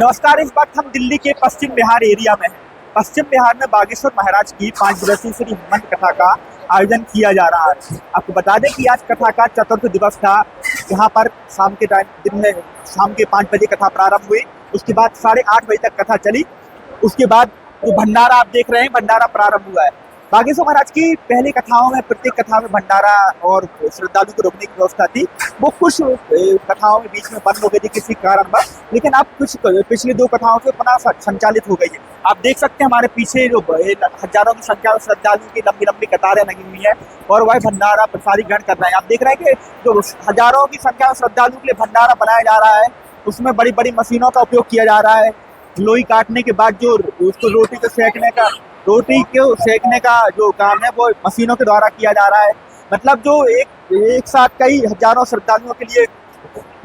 नमस्कार। इस वक्त हम दिल्ली के पश्चिम बिहार एरिया में हैं। पश्चिम बिहार में बागेश्वर महाराज की 5 दिवसीय श्री हनुमंत कथा का आयोजन किया जा रहा है। आपको बता दें कि आज कथा का चतुर्थ दिवस था। यहाँ पर शाम के टाइम दिन में शाम के 5 बजे कथा प्रारंभ हुई। उसके बाद 8:30 बजे तक कथा चली। उसके बाद जो भंडारा आप देख रहे हैं, भंडारा प्रारंभ हुआ है। बागेश्वर महाराज की पहली कथाओं में प्रत्येक कथा में भंडारा और श्रद्धालु को रोकने की व्यवस्था थी। वो कुछ कथाओं में बीच में बंद हो गई थी किसी कारणवश, लेकिन अब कुछ पिछली 2 कथाओं से पुनः संचालित हो गई है। आप देख सकते हैं हमारे पीछे जो हजारों की संख्या में श्रद्धालुओं की लंबी लंबी कतारें लगी हुई है और वह भंडारा प्रसादी ग्रहण कर रहे हैं। आप देख रहे हैं कि जो हजारों की संख्या में श्रद्धालुओं के लिए भंडारा बनाया जा रहा है, उसमें बड़ी बड़ी मशीनों का उपयोग किया जा रहा है। लोई काटने के बाद जो उसको रोटी को सेकने का जो काम है वो मशीनों के द्वारा किया जा रहा है। मतलब जो एक साथ कई हजारों श्रद्धालुओं के लिए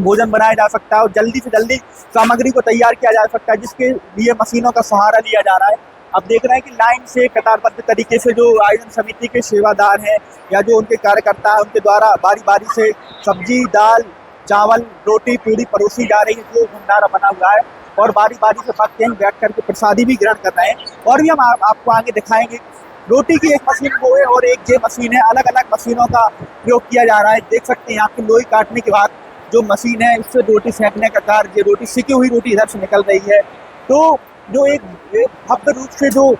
भोजन बनाया जा सकता है और जल्दी से जल्दी सामग्री को तैयार किया जा सकता है, जिसके लिए मशीनों का सहारा लिया जा रहा है। अब देख रहे हैं कि लाइन से कतारबद्ध तरीके से जो आयोजन समिति के सेवादार हैं या जो उनके कार्यकर्ता हैं, उनके द्वारा बारी बारी से सब्जी, दाल, चावल, रोटी, पूरी परोसी जा रही है। जो भंडारा बना हुआ है और बारी बारी से भक्त यहीं बैठ करके प्रसादी भी ग्रहण कर रहे हैं। और भी हम आपको आगे दिखाएंगे। रोटी की एक मशीन वो है और एक ये मशीन है। अलग अलग मशीनों का प्रयोग किया जा रहा है। देख सकते हैं आपकी लोई काटने के बाद जो मशीन है, इससे रोटी सेकने का कार्य, रोटी सिकी हुई रोटी इधर से निकल रही है। तो जो एक भव्य रूप से जो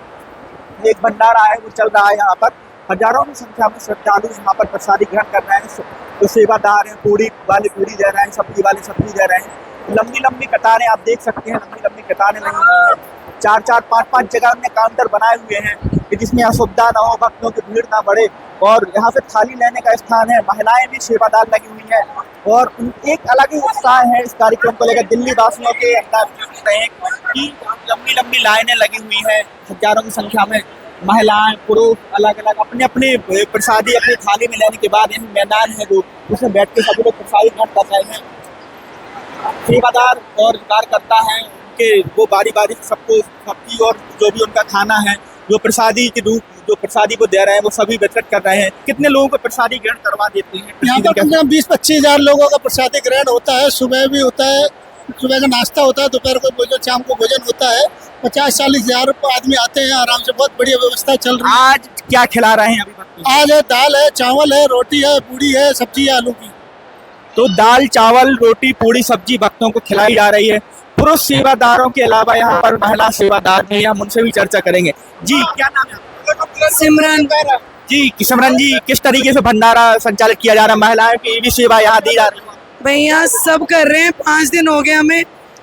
एक भंडारा है वो चल रहा है। यहाँ पर हजारों की संख्या में श्रद्धालु यहाँ पर प्रसादी ग्रहण कर रहे हैं। जो सेवादार हैं, पूड़ी वाले पूड़ी दे रहे हैं, सब्जी वाले सब्जी दे रहे हैं। लंबी लंबी कतारें आप देख सकते हैं, लंबी लंबी कतारें लगी हुई हैं। 4-4, 5-5 जगह हमने काउंटर बनाए हुए हैं कि जिसमें असुविधा ना हो, भक्तों की भीड़ ना बढ़े। और यहाँ पे थाली लेने का स्थान है। महिलाएं भी सेवादार लगी हुई हैं और एक अलग ही उत्साह है इस कार्यक्रम को लेकर। दिल्ली वासियों के अंदर कि लंबी लंबी लाइनें लगी हुई हैं, हजारों की संख्या में महिलाएं, पुरुष अलग अलग अपने अपने प्रसादी अपनी थाली में लेने के बाद यहाँ मैदान है जो उसमें बैठ के सभी लोग प्रसादी ग्रहण कर रहे हैं। सेवादार और कार्यकर्ता हैं उनके वो बारी बारी सबको सब्जी और जो भी उनका खाना है जो प्रसादी के रूप जो प्रसादी को दे रहे हैं वो सभी वितरित कर रहे हैं। कितने लोगों को प्रसादी ग्रहण करवा देते हैं? यहाँ पर 20-25 हज़ार लोगों का प्रसादी ग्रहण होता है। सुबह भी होता है, सुबह का नाश्ता होता है, दोपहर को भोजन, शाम को भोजन होता है। 50-40 हज़ार आदमी आते हैं आराम से। बहुत बढ़िया व्यवस्था चल रही है। आज क्या खिला रहे हैं अभी? आज है दाल है, चावल है, रोटी है, पूड़ी है, सब्जी है आलू की। तो दाल, चावल, रोटी, पूड़ी, सब्जी भक्तों को खिलाई जा रही है। पुरुष सेवादारों के अलावा यहाँ पर महिला सेवादार भी, हम उनसे भी चर्चा करेंगे। जी, क्या नाम है? सिमरन जी। सिमरन जी, किस तरीके से भंडारा संचालित किया जा रहा है? महिलाओं की भी सेवा यहाँ दी जा रही है? भैया सब कर रहे हैं। 5 दिन हो गए हमें।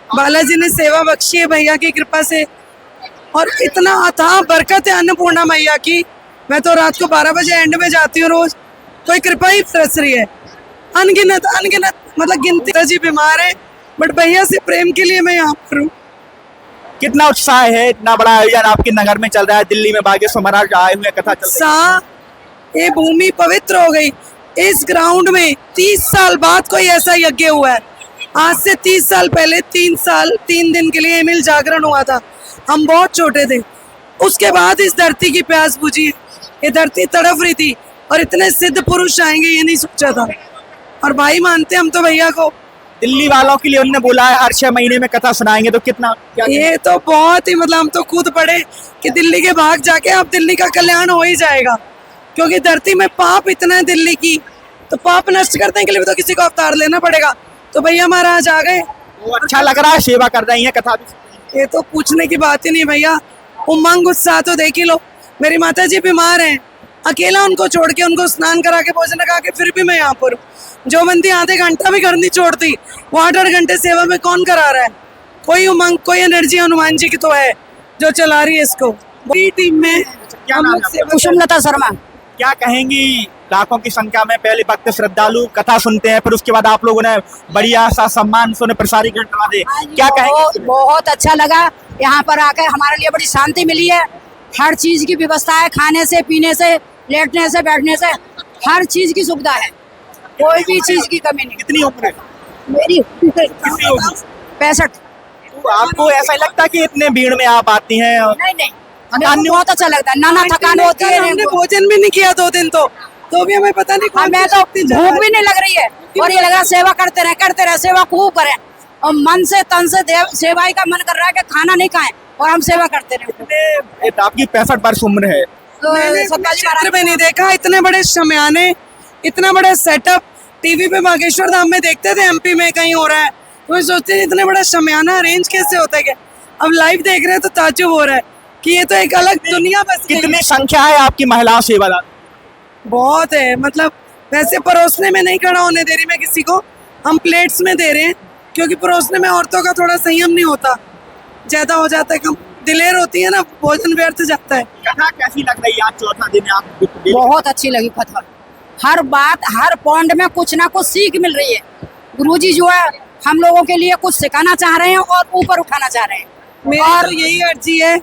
बालाजी ने सेवा बख्शी है भैया की कृपा से और इतना अथाह बरकत है अन्नपूर्णा मैया की। मैं तो रात को 12 बजे एंड में जाती हूँ रोज। कोई कृपा ही बरस रही है। अनगिनत मतलब गिनती। जी बीमार है बट भैया से प्रेम के लिए मैं यहाँ पर हूँ। कितना उत्साह है? इतना बड़ा आयोजन आपके नगर में चल रहा है। दिल्ली में बागेश्वर महाराज आए हुए, कथा चल रही है। ये भूमि पवित्र हो गई। इस ग्राउंड में 30 साल बाद कोई ऐसा यज्ञ हुआ है। आज से 30 साल पहले 3 दिन के लिए मिल जागरण हुआ था। हम बहुत छोटे थे। उसके बाद इस धरती की प्यास बुझी। ये धरती तड़प रही थी और इतने सिद्ध पुरुष आएंगे ये नहीं सोचा था। और भाई मानते हम तो भैया को। दिल्ली वालों के लिए उन्होंने बोला है हर 6 महीने में कथा सुनाएंगे। तो कितना ये तो बहुत ही मतलब हम तो खुद पढ़े कि दिल्ली के भाग जाके अब दिल्ली का कल्याण हो ही जाएगा, क्योंकि धरती में पाप इतना है दिल्ली की। तो पाप नष्ट करने के लिए भी तो किसी को अवतार लेना पड़ेगा। तो भैया महाराज आ गए। वो अच्छा लग रहा है, सेवा कर रही है, कथा भी। ये तो पूछने की बात ही नहीं भैया। उमंग उत्साह तो देख ही लो। मेरी माता जी बीमार हैं, अकेला उनको छोड़ के उनको स्नान करा के भोजन करा के फिर भी मैं यहाँ पर हूँ। जो बंदी आधे घंटा भी घर नहीं छोड़ती वो 8-8 घंटे सेवा में कौन करा रहा है? कोई उमंग, कोई एनर्जी हनुमान जी की तो है जो चला रही है इसको। टीम में कुसुमलता शर्मा। क्या कहेंगी? लाखों की संख्या में पहले भक्त श्रद्धालु कथा सुनते हैं, फिर उसके बाद आप लोगों ने बढ़िया सा सम्मान से उन्हें प्रसादी ग्रहण करवा दे। क्या कहेंगे? बहुत अच्छा लगा। यहाँ पर आकर हमारे लिए बड़ी शांति मिली है। हर चीज की व्यवस्था है, खाने से, पीने से, लेटने से, बैठने से, हर चीज की सुविधा है। कोई भी चीज की कमी नहीं। कितनी उम्र है मेरी? कितनी होगी? 65। तो आपको ऐसा लगता है कि इतने भीड़ में आप आती हैं? नहीं, हमें बहुत अच्छा लगता है। नाना थकान होती है। हमने भोजन भी नहीं किया 2 दिन तो भी हमें पता नहीं। हमें तो भूख भी नहीं लग रही है और ये लगा सेवा करते रहे सेवा खूब करें और मन से तन से सेवा का मन कर रहा है कि खाना नहीं खाएं और हम सेवा करते रहे। आपकी 65 वर्ष उम्र है, तो मैंने सत्ता जी क्षेत्र में नहीं देखा इतने बड़े शमयाने, इतना बड़ा सेटअप। टीवी पे बागेश्वर धाम में देखते थे, एमपी में कहीं हो रहा है तो सोचते हैं इतने बड़ा शमयाना अरेंज कैसे होता है क्या। अब लाइव देख रहे हैं तो ताज्जुब हो रहा है कि ये तो एक अलग दुनिया बस गई। कितनी संख्या है आपकी महिला सेवादार? बहुत है, मतलब वैसे परोसने में नहीं खड़ा होने दे रही मैं किसी को, हम प्लेट्स में दे रहे हैं क्योंकि परोसने में औरतों का थोड़ा संयम नहीं होता, ज्यादा हो जाता है, कम दिलेर होती है ना, भोजन व्यर्थ जाता है। कथा कैसी लग रही है? आज चौथा दिन है, आप बहुत अच्छी लगी कथा। हर बात हर पॉइंट में कुछ ना कुछ सीख मिल रही है। गुरुजी जो है हम लोगों के लिए कुछ सिखाना चाह रहे हैं और ऊपर उठाना चाह रहे हैं। मेरी और तो यही अर्जी है,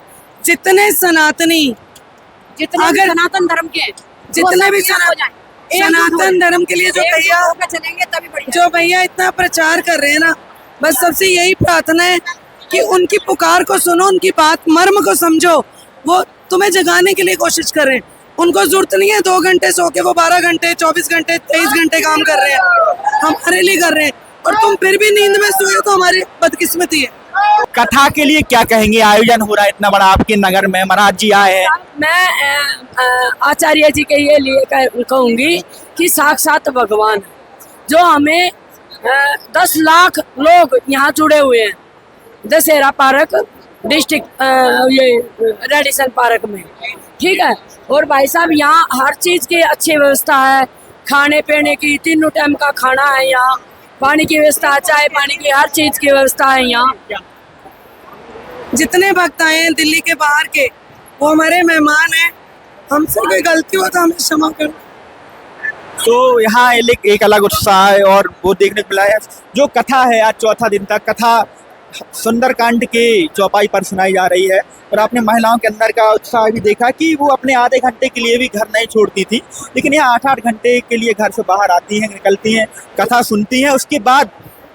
जितने सनातनी, जितने अगर- सनातन धर्म के हैं, जितने भी वो सब एक हो जाएं, एक सनातन धर्म के लिए जो एकजुट भैया होकर चलेंगे तभी बढ़िया। इतना प्रचार कर रहे हैं ना, बस सबसे यही प्रार्थना है कि उनकी पुकार को सुनो, उनकी बात मर्म को समझो, वो तुम्हें जगाने के लिए कोशिश कर रहे हैं। उनको जरूरत नहीं है 2 घंटे सो के वो 12 घंटे 24 घंटे 23 घंटे काम कर रहे हैं, हमारे लिए कर रहे हैं, और तुम फिर भी नींद में सोए तो हमारी बदकिस्मती है। कथा के लिए क्या कहेंगे? आयोजन हो रहा है इतना बड़ा आपके नगर में, महाराज जी आए हैं। मैं आचार्य जी के लिए कहूँगी कि साक्षात भगवान जो हमें 10 लाख लोग यहाँ जुड़े हुए हैं दशहरा पार्क डिस्ट्रिक्ट ये रेडिसन पार्क में, ठीक है। और भाई साहब यहाँ हर चीज़ की अच्छी व्यवस्था है, खाने पीने की 3 टाइम का खाना है यहाँ, पानी की व्यवस्था, चाय पानी की हर चीज़ की व्यवस्था है यहाँ। जितने भक्त आए हैं दिल्ली के बाहर के, वो हमारे मेहमान हैं, हमसे कोई गलती हो तो हमें क्षमा कर। तो यहाँ एक अलग उत्साह है और वो देखने को मिला है। जो कथा है आज चौथा दिन तक कथा सुंदरकांड के चौपाई पर सुनाई जा रही है, और आपने महिलाओं के अंदर का उत्साह भी देखा कि वो अपने आधे घंटे के लिए भी घर नहीं छोड़ती थी, लेकिन यहाँ 8-8 घंटे के लिए घर से बाहर आती हैं, निकलती हैं, कथा सुनती हैं, उसके बाद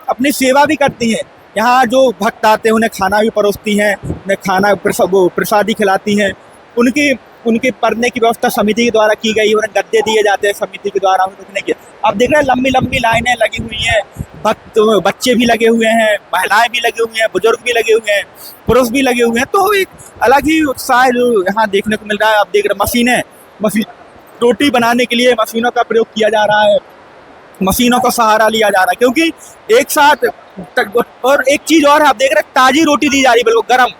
अपनी सेवा भी करती हैं। यहाँ जो भक्त आते हैं उन्हें खाना भी परोसती हैं, उन्हें खाना प्रसादी खिलाती हैं। उनके पढ़ने की व्यवस्था समिति के द्वारा की गई, उन्हें गद्दे दिए जाते हैं समिति के द्वारा रुकने के। आप देख रहे हैं लंबी लंबी लाइनें लगी हुई हैं, भक्त बच्चे भी लगे हुए हैं, महिलाएं भी लगे हुए हैं, बुजुर्ग भी लगे हुए हैं, पुरुष भी लगे हुए हैं। तो एक अलग ही उत्साह जो यहाँ देखने को मिल रहा है। आप देख रहे हैं मशीन रोटी बनाने के लिए मशीनों का प्रयोग किया जा रहा है, मशीनों का सहारा लिया जा रहा है, क्योंकि एक साथ। और एक चीज़ और है, आप देख रहे हैं ताज़ी रोटी दी जा रही है, बिल्कुल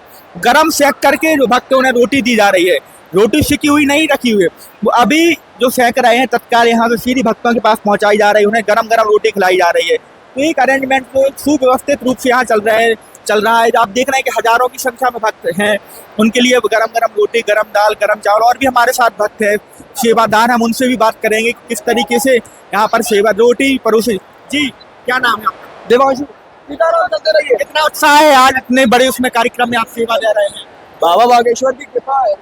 गरम सेक करके जो भक्त उन्हें रोटी दी जा रही है, रोटी सिकी हुई नहीं रखी हुई है। वो अभी जो सेक रहे हैं तत्काल यहाँ से सीधी भक्तों के पास पहुँचाई जा रही है, उन्हें गरम गरम रोटी खिलाई जा रही है। तो एक अरेंजमेंट को सुव्यवस्थित रूप से यहाँ चल रहा है। आप देख रहे हैं कि हजारों की संख्या में भक्त हैं, उनके लिए गरम गरम रोटी, गरम दाल, गरम चावल। और भी हमारे साथ भक्त हैं सेवादार, हम उनसे भी बात करेंगे कि किस तरीके से यहाँ पर सेवा रोटी परोसी। जी क्या नाम है आपका? देवांशु। कितना उत्साह है आज इतने बड़े उसमें कार्यक्रम में आप सेवा दे रहे हैं? बाबा बागेश्वर की कृपा है,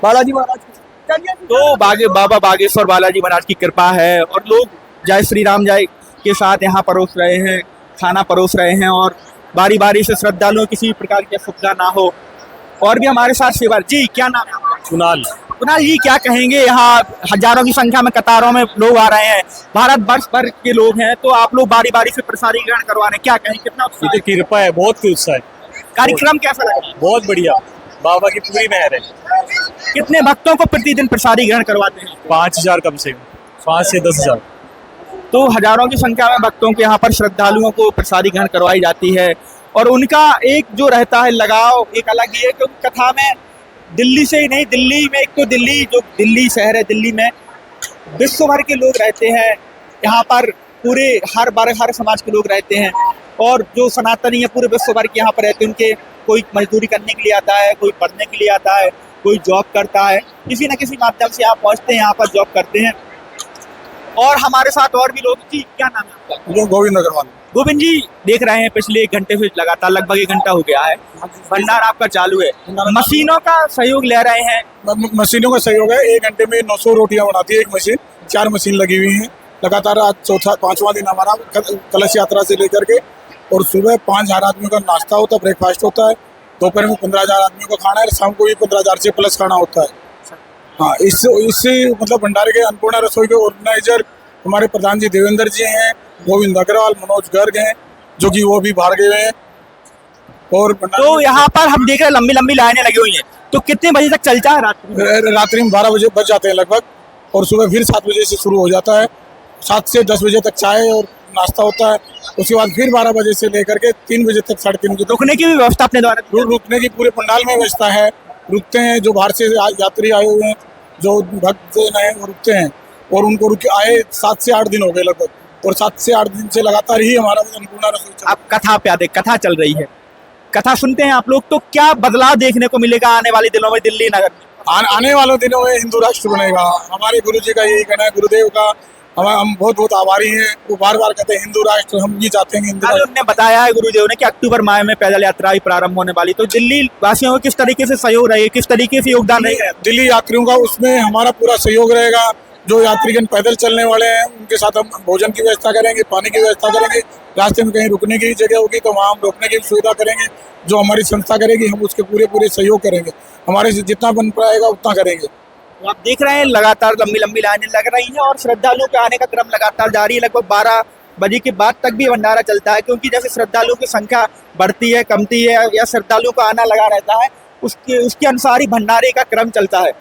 बालाजी महाराज की। तो बाबा बागेश्वर बालाजी महाराज की कृपा है, और लोग जय श्री राम जय के साथ यहाँ परोस रहे हैं, खाना परोस रहे हैं, और बारी बारी से श्रद्धालुओं किसी भी प्रकार की असुविधा ना हो। और भी हमारे साथ सेवा। जी क्या नाम है आपका? कुणाल। कुणाल जी क्या कहेंगे? यहाँ हजारों की संख्या में कतारों में लोग आ रहे हैं, भारत वर्ष भर के लोग हैं, तो आप लोग बारी बारी से प्रसादी ग्रहण करवा रहे हैं, क्या कहें? कितना उत्साह है? कृपा है, बहुत उत्साह है, कार्यक्रम कैसा लगा? बहुत बढ़िया, बाबा की पूरी मेहर है। कितने भक्तों को प्रतिदिन प्रसादी ग्रहण करवाते हैं? 5000 कम से कम, 5 से 10,000। तो हजारों की संख्या में भक्तों के यहाँ पर श्रद्धालुओं को प्रसादी ग्रहण करवाई जाती है, और उनका एक जो रहता है लगाव एक अलग ही है, क्योंकि कथा में दिल्ली से ही नहीं, दिल्ली में एक तो दिल्ली शहर है, दिल्ली में विश्व भर के लोग रहते हैं, यहाँ पर पूरे हर समाज के लोग रहते हैं, और जो सनातनी है पूरे विश्व भर के यहाँ पर रहते हैं। उनके कोई मजदूरी करने के लिए आता है, कोई पढ़ने के लिए आता है, कोई जॉब करता है, किसी न किसी माध्यम से आप पहुँचते हैं, यहाँ पर जॉब करते हैं। और हमारे साथ और भी लोग। जी क्या नाम है आपका? गोविंद अग्रवाल। गोविंद जी देख रहे हैं पिछले 1 घंटे से लगातार लगभग 1 घंटा हो गया है, भंडार आपका चालू है, मशीनों का सहयोग ले रहे हैं। मशीनों का सहयोग है, 1 घंटे में 900 रोटियां बनाती है एक मशीन, 4 मशीन लगी हुई हैं लगातार। आज 5वां दिन हमारा कलश यात्रा से लेकर के, और सुबह 5000 आदमियों का नाश्ता होता है, ब्रेकफास्ट होता है, दोपहर में 15,000 आदमियों का खाना है, और शाम को भी 15,000 से प्लस खाना होता है। हाँ, इससे मतलब भंडारे के अन्नपूर्णा रसोई के ऑर्गेनाइजर हमारे प्रधान जी देवेंद्र जी हैं, गोविंद अग्रवाल, मनोज गर्ग हैं, जो कि वो भी बाहर गए हुए हैं। और तो यहाँ पर हम देख रहे हैं लंबी लंबी लाइनें लगी हुई हैं, तो कितने बजे तक चलता है रात में? रात्रि में 12 बजे बज जाते हैं लगभग, और सुबह फिर 7 बजे से शुरू हो जाता है। 7 से 10 बजे तक चाय और नाश्ता होता है, उसके बाद फिर 12 बजे से लेकर के 3 बजे तक, 3:30 बजे तक रुकने की भी व्यवस्था अपने द्वारा? रुकने की पूरे पंडाल में व्यवस्था है। रुकते हैं जो बाहर से यात्री आए हुए हैं, जो भक्त हैं वो रुकते हैं, और उनको रुके आए 7 से 8 दिन हो गए लगभग, और 7 से 8 दिन से लगातार ही हमारा अन्नपूर्णा रसोई चल रहा है। आप कथा पे आते, कथा चल रही है, कथा सुनते हैं आप लोग, तो क्या बदलाव देखने को मिलेगा आने वाले दिनों में दिल्ली नगर में? आने वाले दिनों में हिंदू राष्ट्र बनेगा। हमारे गुरु जी का यही कहना है, गुरुदेव का हम बहुत बहुत आभारी हैं। वो बार बार कहते हैं हिंदू राष्ट्र, हम भी चाहते हैं हिंदू राष्ट्र। उन्होंने बताया है गुरुदेव ने कि अक्टूबर माह में पैदल यात्रा भी प्रारंभ होने वाली, तो दिल्ली वासियों को किस तरीके से सहयोग रहेगा, किस तरीके से योगदान रहेगा? दिल्ली यात्रियों का उसमें हमारा पूरा सहयोग रहेगा। जो यात्रीगण पैदल चलने वाले हैं उनके साथ हम भोजन की व्यवस्था करेंगे, पानी की व्यवस्था करेंगे, रास्ते में कहीं रुकने की जगह होगी तो वहाँ हम रुकने की सुविधा करेंगे। जो हमारी संस्था करेगी हम उसके पूरे सहयोग करेंगे, हमारे से जितना बन पाएगा उतना करेंगे। तो आप देख रहे हैं लगातार लंबी लंबी लाइनें लग रही हैं और श्रद्धालुओं के आने का क्रम लगातार जारी है। लगभग 12 बजे के बाद तक भी भंडारा चलता है, क्योंकि जैसे श्रद्धालुओं की संख्या बढ़ती है, कमती है, या श्रद्धालुओं का आना लगा रहता है, उसके अनुसार ही भंडारे का क्रम चलता है।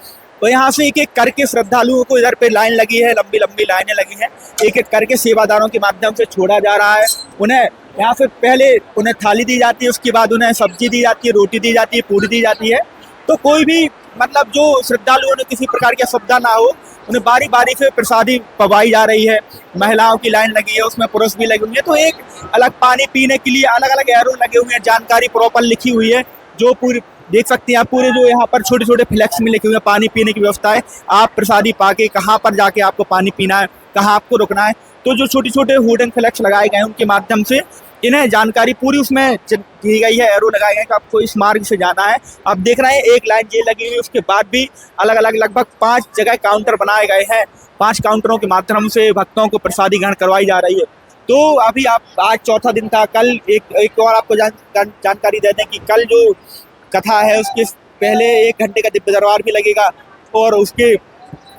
तो यहाँ से एक एक करके श्रद्धालुओं को इधर पे लाइन लगी है, लंबी लंबी लाइनें लगी हैं, एक एक करके सेवादारों के माध्यम से छोड़ा जा रहा है। उन्हें यहाँ से पहले उन्हें थाली दी जाती है, उसके बाद उन्हें सब्जी दी जाती है, रोटी दी जाती है, पूरी दी जाती है। तो कोई भी मतलब जो श्रद्धालुओं ने किसी प्रकार की असुविधा ना हो, उन्हें बारी बारी से प्रसादी पवाई जा रही है। महिलाओं की लाइन लगी है, उसमें पुरुष भी लगे हुए हैं। तो एक अलग पानी पीने के लिए अलग अलग एरो लगे हुए हैं, जानकारी प्रॉपर लिखी हुई है, जो पूरी देख सकते हैं आप। पूरे जो यहाँ पर छोटे छोटे फ्लैक्स में लिखे हुए हैं पानी पीने की व्यवस्था है, आप प्रसादी पाके कहाँ पर जाके आपको पानी पीना है, कहाँ आपको रुकना है। तो जो छोटे छोटे होर्डिंग फ्लैक्स लगाए गए हैं उनके माध्यम से इन्हें जानकारी पूरी उसमें दी गई है, एरो लगाए गए हैं कि आपको इस मार्ग से जाना है। आप देख रहे हैं एक लाइन ये लगी हुई है, उसके बाद भी अलग अलग लगभग 5 जगह काउंटर बनाए गए हैं। 5 काउंटरों के माध्यम से भक्तों को प्रसादी ग्रहण करवाई जा रही है। तो अभी आप आज चौथा दिन था, कल एक और आपको जानकारी दे दें कि कल जो कथा है उसके पहले 1 घंटे का दिव्य दरबार भी लगेगा और उसके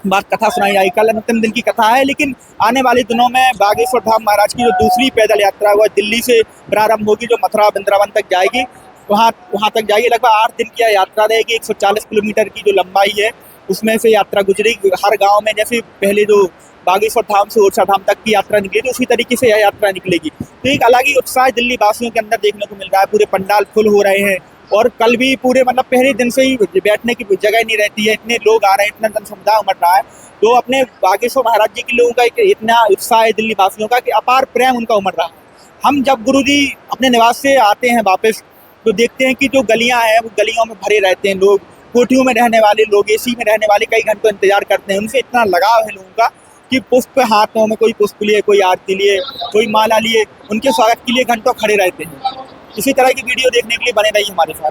बाद कथा सुनाई जाएगी। कल अंतिम दिन की कथा है, लेकिन आने वाले दिनों में बागेश्वर धाम महाराज की जो दूसरी पैदल यात्रा वह दिल्ली से प्रारंभ होगी, जो मथुरा वृंदावन तक जाएगी, वहाँ तक जाएगी। लगभग 8 दिन की यात्रा रहेगी। 140 किलोमीटर की जो लंबाई है उसमें से यात्रा गुजरेगी। हर गाँव में जैसे पहले जो बागेश्वर धाम से ओरछा धाम तक की यात्रा निकली थी, उसी तरीके से यह यात्रा निकलेगी। तो एक अलग ही उत्साह दिल्ली वासियों के अंदर देखने को मिल रहा है। पूरे पंडाल फुल हो रहे हैं और कल भी पूरे मतलब पहले दिन से ही बैठने की जगह नहीं रहती है, इतने लोग आ रहे हैं, इतना जनसमुदाय उमड़ रहा है। तो अपने बागेश्वर महाराज जी के लोगों का इतना उत्साह है दिल्ली वासियों का कि अपार प्रेम उनका उमड़ रहा है। हम जब गुरु जी अपने निवास से आते हैं वापस, तो देखते हैं कि जो गलियां हैं वो गलियों में भरे रहते हैं लोग। कोठियों में रहने वाले लोग, एसी में रहने वाले कई घंटों इंतजार करते हैं। उनसे इतना लगाव है लोगों का कि पुष्प हाथों में, कोई पुष्प लिए, कोई आरती लिए, कोई माला लिए, उनके स्वागत के लिए घंटों खड़े रहते हैं। इसी तरह की वीडियो देखने के लिए बने रहिए हमारे साथ।